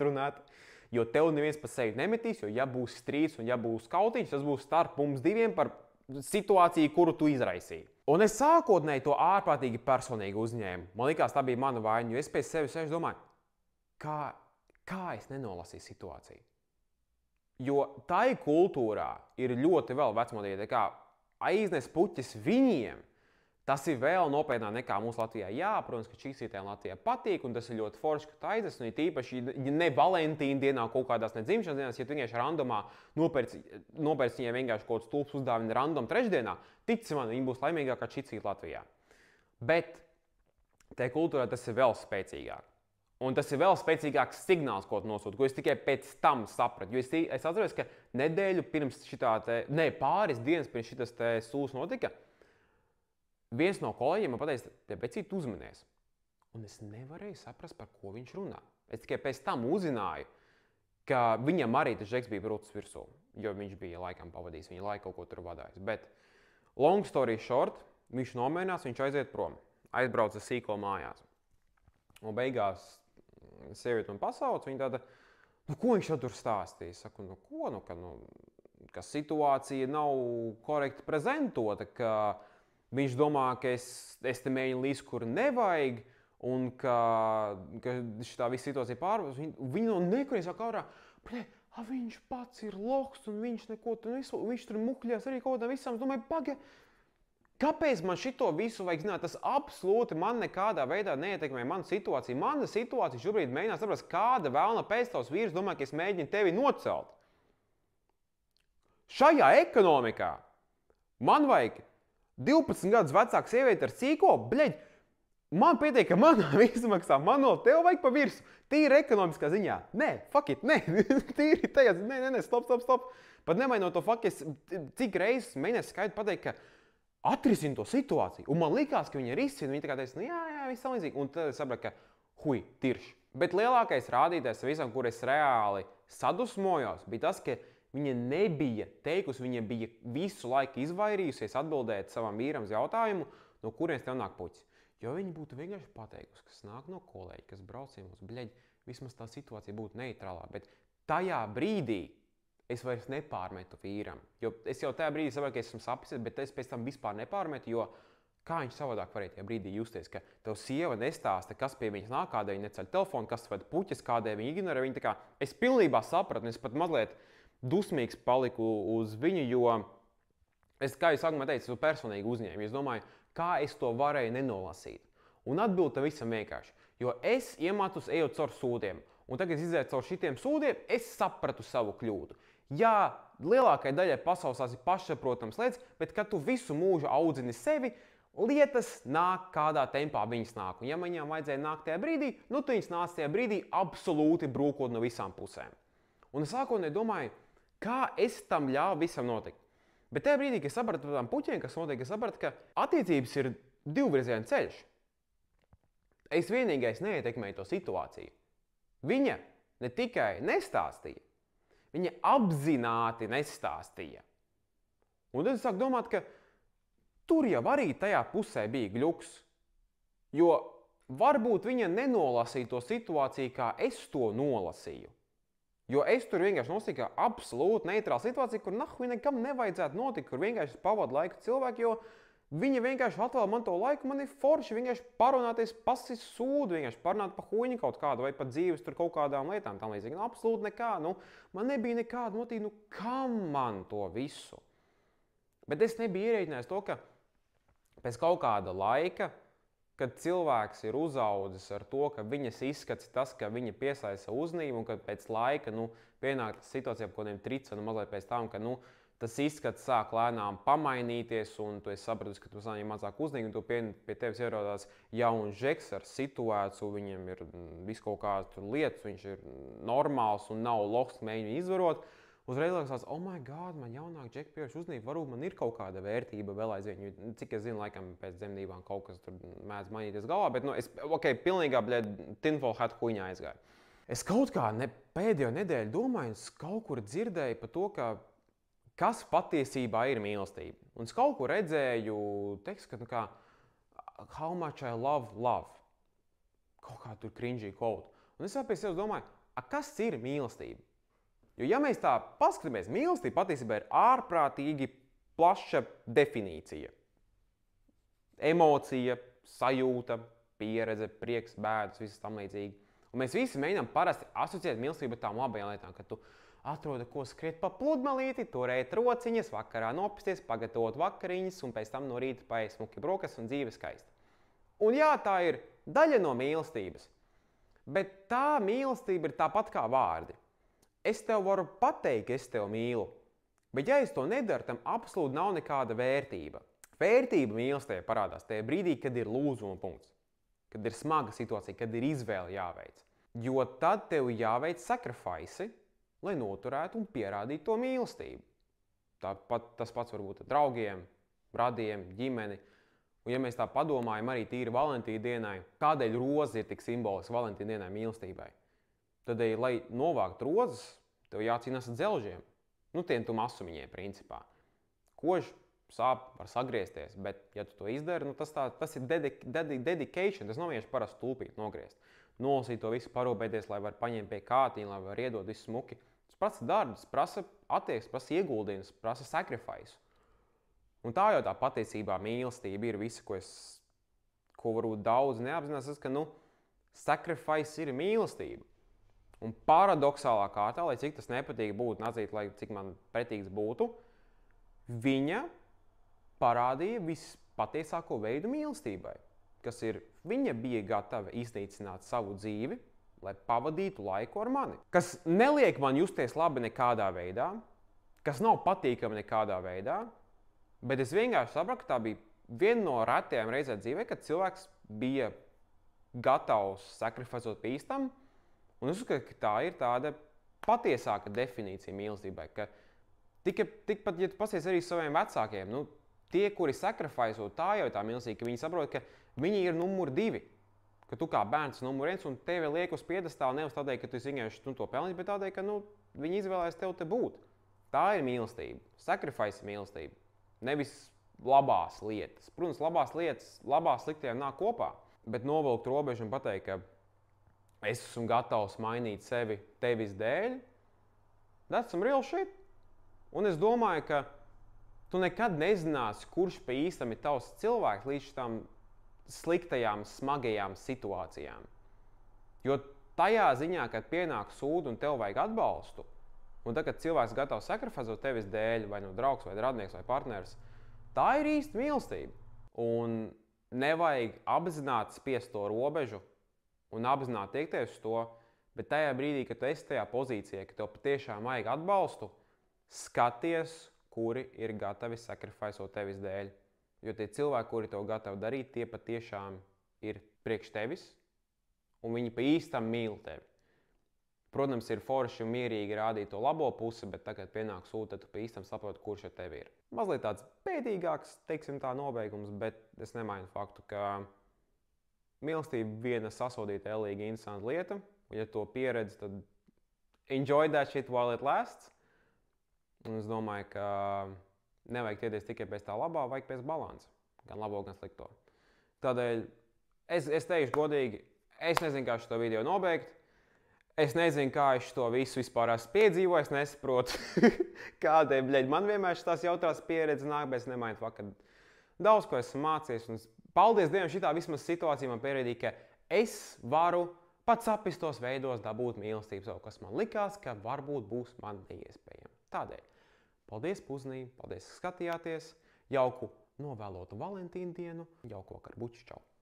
runāt. Jo tev neviens pa sevi nemetīs, jo ja būs strīds un ja būs kautiņš, tas būs starp mums diviem par situāciju, kuru tu izraisīji. Un es sākotnēji to ārprātīgi personīgi uzņēmu. Man likās, tā bija mana vaina, jo es pēc sevis domāju, kā es nenolasīju situāciju. Jo tai kultūrā ir ļoti vēl vecmodīgi, kā aiznes puķis viņiem. Tas ir vēl nopietnāk nekā mūsu Latvijā. Jā, protams, ka čīksītēm Latvijā patīk, un tas ir ļoti forši, ka tā aizdas, un ir īpaši, ja ne Valentīna dienā kaut kādās ne dzimšanas dienās, ja tu vienkārši randomā nopērci viņai vienkārši kaut kāds stulbs uzdāvini random trešdienā, tici man, viņi būs laimīgākā čīksīti Latvijā. Bet te kultūrā tas ir vēl spēcīgāk. Un tas ir vēl spēcīgāks signāls, ko nosūta, ko es tikai pēc tam sapratu. Jo es atceros, ka nedēļu pirms pāris dienas pirms šitas sūs notika, viens no kolēģiem man pateica, te becīt uzmanies. Un es nevarēju saprast, par ko viņš runā. Es tikai pēc tam uzzināju, ka viņam arī tas žeks bija brūcis virsū, jo viņš bija laikam pavadījis, viņa laiku kaut ko tur vadājis. Bet long story short, viņš nomierinās, viņš aiziet prom. Aizbrauca sīko mājās. Un beigās sieviete man pasauc, viņa tāda, ko viņš tur stāstīja? Es saku, ka situācija nav korekti prezentota, ka viņš domā, ka es te mēģinu līdz, kur nevajag, un ka šitā visa situācija pārvās. Viņa no nekurien saka ārā, viņš pats ir loks, un viņš neko tur, viņš tur muhļās arī kaut kādām visām. Es domāju, kāpēc man šito visu vajag zināt? Tas absolūti man nekādā veidā neietekmē manu situāciju. Mana situācija šobrīd mēģinās saprast, kāda vēlna pēc tavs vīrs domā, ka es mēģinu tevi nocelt. Šajā ekonomikā man vajag 12 gadus vecāku sievieti ar sīko, man pietiek, ka manā izmaksā, tev vajag pa virsu. Tīri ekonomiskā ziņā. Nē, fuck it, nē. Tīri tajā, nē, stop. Pat nemainot to fuck, es cik reizes mēģināju skaidri pateikt, ka atrisina to situāciju. Un man likās, ka viņa ir izcina. Viņa tā kā teica, jā, viss tam līdzīgi. Un tad es sapratu, ka tirš. Bet lielākais rādītājs visam, kur es reāli sadusmojos, bija tas, ka viņa nebija teikusi, viņa bija visu laiku izvairījusies atbildēt savam vīram uz jautājumu, no kurienes tev nāk puķis. Jo viņa būtu vienkārši pateikusi, kas nāk no kolēģa, kas brauc ciemos, vismaz tā situācija būtu neitrālā. Bet tajā brīdī es vairs nepārmetu vīram. Jo es jau tajā brīdī saprotu, ka esmu sapnis, bet es pēc tam vispār nepārmetu, jo kā viņš savādāk varēja tajā brīdī justies, ka tev sieva nestāsta, kas pie viņas nāk, kādēļ viņa neceļ telefonu, kas ved puķis, kādēļ viņa ignorē. Viņa tā kā, es pilnībā sapratu, un es pat mazliet dusmīgs paliku uz viņu, jo es, kā jau sākumā teicu, es personīgi uzņēmu. Es domāju, kā es to varēju nenolasīt. Un atbildi tam visam vienkārši. Jo es iematus ejot caur sūdiem. Un tagad izējot caur šitiem sūdiem, es sapratu savu kļūdu. Jā, lielākai daļai pasaules tās ir pašsaprotams lietas, bet kad tu visu mūžu audzini sevi, lietas nāk kādā tempā viņas nāk. Un ja man viņām vajadzēja nākt tajā brīdī, tu viņas nāc tajā brīdī absolūti brūkot no visām pusēm. Un es sākotnēji domāju, kā es tam ļāvu visam notikt. Bet tajā brīdī, kad es sapratu par tām puķiem, kas notiek, es sapratu, ka attiecības ir divvirziena ceļš. Es vienīgais neietekmēju to situāciju. Viņa ne tikai nestāstīja, viņa apzināti nestāstīja. Un tad es sāku domāt, ka tur jau arī tajā pusē bija gļuks. Jo varbūt viņa nenolasīja to situāciju, kā es to nolasīju. Jo es tur vienkārši nosīju, ka absolūti neitrāla situācija, kur nahuj nekam nevajadzētu notikt, kur vienkārši pavadu laiku cilvēki, jo viņa vienkārši atvēl man to laiku, man ir forši vienkārši parunāties, pasis sūdu, vienkārši parunāt pa huņu kaut kādu vai pat dzīves tur kaut kādām lietām tam līdzīgi. Absolūti nekā, man nebija nekāda motīva, kam man to visu? Bet es nebiju ierēķinājis to, ka pēc kaut kāda laika, kad cilvēks ir uzaudzis ar to, ka viņas izskats tas, ka viņa piesaista uzmanību, un kad pēc laika pienāk tas situācija ap kodiem trica, mazliet pēc tam, ka tas izskats sāk lēnām pamainīties, un tu esi sapratis, ka tu saņem mazāk uzmanību, un tu pie tevis ierodās jauns žeks ar situāciju, viņam ir viss kaut kādas lietas, viņš ir normāls un nav loks, mēģina izvarot. Uzreiz liekas, oh my god, man jaunāk džeki pievērš uzmanību, varbūt man ir kaut kāda vērtība vēl aizvien. Cik es zinu, laikam pēc dzemdībām kaut kas tur mēdz mainīties galvā, bet es pilnīgā tinfoil hat huņā aizgāju. Es kaut kā pēdējo nedēļu domāju, es kaut kur dzirdēju par to, kas patiesībā ir mīlestība. Un es kaut kur redzēju tekstu, ka how much I love love. Kaut kā tur cringy quote. Un es pēc sevis domāju, kas ir mīlestība? Jo, ja mēs tā paskatāmies, mīlestība patiesībā ir ārprātīgi plaša definīcija. Emocija, sajūta, pieredze, prieks, bēdas, viss tam līdzīgi. Un mēs visi mēģinām parasti asociēt mīlestību ar tām labajām lietām, ka tu atroda, ko skriet pa pludmalīti, turēt rociņas, vakarā nopasties, pagatavot vakariņas un pēc tam no rīta paēst smuki brokas un dzīve skaista. Un jā, tā ir daļa no mīlestības, bet tā mīlestība ir tāpat kā vārdi. Es tev varu pateikt, ka es tevi mīlu, bet ja es to nedaru, tam absolūti nav nekāda vērtība. Vērtība mīlestībā parādās tajā brīdī, kad ir lūzuma punkts, kad ir smaga situācija, kad ir izvēle jāveic. Jo tad tev jāveic sacrifice, lai noturētu un pierādītu to mīlestību. Tas pats var būt ar draugiem, radiem, ģimeni. Un ja mēs tā padomājam arī tīri Valentīna dienai, kādēļ roze ir tik simboliska Valentīna dienai mīlestībai? Tad, lai novāktu rozes, tev jācīnās ar dzelžiem. Tiem tu masumiņiem, principā. Kož sāp, var sagriezties, bet, ja tu to izdari, tas ir dedication. Tas nav vienkārši parasti tulpīt nogriezt. Nolasīt to visu, parūpēties, lai var paņemt pie kātiņa, lai var iedot visu smuki. Tas prasa darbs, prasa attieksmes, prasa ieguldījums, prasa sacrifice. Un tā jau tā patiesībā mīlestība ir visa, ko varbūt daudz neapzinās, ka, sacrifice ir mīlestība. Un paradoxālā kārtā, lai cik tas nepatīk būtu, atzīt, lai cik man pretīgs būtu, viņa parādīja vispatiesāko veidu mīlestībai, kas ir, viņa bija gatava iznīcināt savu dzīvi, lai pavadītu laiku ar mani. Kas neliek man justies labi nekādā veidā, kas nav patīkami nekādā veidā, bet es vienkārši sapratu, ka tā bija viena no retajām reizēm dzīvē, kad cilvēks bija gatavs sacrificot pīstam. Un es uzskatu, ka tā ir tāda patiesāka definīcija mīlestībai, ka tikpat, ja tu pasies arī saviem vecākiem, tie, kuri sacrifico, tā jau ir tā mīlestība, ka viņi saprot, ka viņi ir numur 2, ka tu kā bērns numur 1 un tevi liek uz piedestālu nevis tādēļ, ka tu vienkārši to pelnīsi, bet tādēļ, ka viņi izvēlēs tev te būt. Tā ir mīlestība, sacrifice mīlestība, nevis labās lietas. Protams, labās lietas, labās sliktiem nāk kopā, bet novilkt robežu un pateikt, ka es esmu gatavs mainīt sevi tevis dēļ. That's some real shit. Un es domāju, ka tu nekad nezināsi, kurš pa īstam ir tavs cilvēks līdz tam sliktajām, smagajām situācijām. Jo tajā ziņā, kad pienāk sūdi un tev vajag atbalstu, un tad, kad cilvēks gatavs sacrificot tevis dēļ, vai draugs, vai radnieks, vai partners, tā ir īsta mīlestība. Un nevajag apzināti spiest to robežu, un apzināti tiekties uz to, bet tajā brīdī, kad tu esi tajā pozīcijā, ka tev patiešām vajag atbalstu, skaties, kuri ir gatavi sacrificot tevis dēļ. Jo tie cilvēki, kuri to gatavi darīt, tie patiešām ir priekš tevis, un viņi pa īstam mīl tevi. Protams, ir forši un mierīgi rādīt to labo pusi, bet tagad pienāk sūta, tad tu pa īstam saproti, kurš ar tevi ir. Mazliet tāds bēdīgāks, teiksim tā, nobeigums, bet es nemainu faktu, ka mīlestība viena sasodīta, ellīga, interesanta lieta. Un, ja to pieredzi, tad enjoy that shit while it lasts. Un es domāju, ka nevajag tiekties tikai pēc tā labā, vajag pēc balansa. Gan labo, gan slikto. Tādēļ es teikšu godīgi, es nezinu, kā šo video nobeigt. Es nezinu, kā es to visu vispār esmu piedzīvojis. Es nesaprotu, kādēļ man vienmēr šitās jautrās pieredzes nāk, bet es nemainu faktu, ka daudz ko esmu mācījies. Un paldies Dievam, šitā vismaz situācija man pierādīja, ka es varu pat sapistos veidos dabūt mīlestību savu, kas man likās, ka varbūt būs man neiespējami. Tādēļ, paldies par uzmanību, paldies, ka skatījāties, jauku novēlotu Valentīna dienu, jauku vakaru buči, čau!